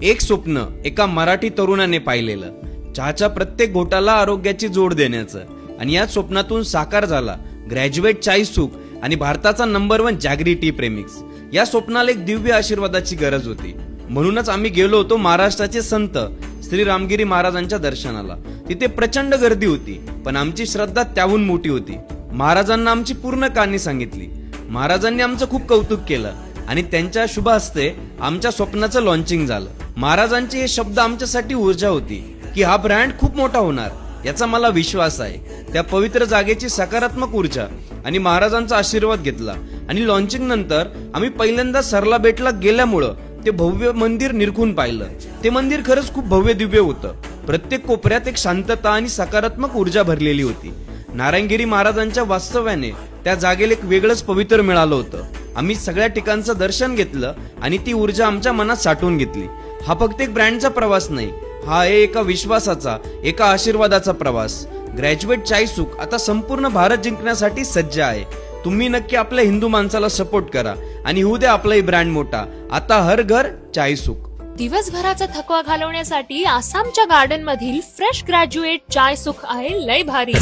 एक स्वप्न एका मराठी तरुणाने पाहिलेलं, चहाच्या प्रत्येक घोटाला आरोग्याची जोड देण्याचं, आणि या स्वप्नातून साकार झाला ग्रॅज्युएट चाय सुख आणि भारताचा नंबर 1 जॅगरी टी प्रेमिक्स. या स्वप्नाला एक दिव्य आशीर्वादाची गरज होती. म्हणूनच आम्ही गेलो होतो महाराष्ट्राचे संत श्री रामगिरी महाराजांच्या दर्शनाला. तिथे प्रचंड गर्दी होती, पण आमची श्रद्धा त्याहून मोठी होती. महाराजांना आमची पूर्ण कहाणी सांगितली. महाराजांनी आमचं खूप कौतुक केलं आणि त्यांच्या शुभ हस्ते आमच्या स्वप्नाचं लॉन्चिंग झालं. महाराजांचे हे शब्द आमच्यासाठी ऊर्जा होती की हा ब्रँड खूप मोठा होणार याचा मला विश्वास आहे. त्या पवित्र जागेची सकारात्मक ऊर्जा आणि महाराजांचा आशीर्वाद घेतला आणि लॉन्चिंग नंतर आम्ही पहिल्यांदा सरला बेटला गेल्यामुळं ते भव्य मंदिर निरखून पाहिलं. ते मंदिर खरंच खूप भव्य दिव्य होतं. प्रत्येक कोपऱ्यात एक शांतता आणि सकारात्मक ऊर्जा भरलेली होती. नारायणगिरी महाराजांच्या वास्तव्याने त्या जागेला एक वेगळंच पवित्र मिळालं होतं. आम्ही सगळ्या ठिकाणचं दर्शन घेतलं आणि ती ऊर्जा आमच्या मनात साठवून घेतली. हा फक्त एक ब्रँडचा प्रवास नाही, हा आहे एका विश्वासाचा, एका आशीर्वादाचा प्रवास. ग्रॅज्युएट चाय सुख आता संपूर्ण भारत जिंकण्यासाठी सज्ज आहे. तुम्ही नक्की आपल्या हिंदू माणसाला सपोर्ट करा आणि होऊ द्या आपलाही ब्रँड मोठा. आता हर घर चाय सुख. दिवसभराचा थकवा घालवण्यासाठी आसामच्या गार्डन मधील फ्रेश ग्रॅज्युएट चाय सुख आहे लय भारी.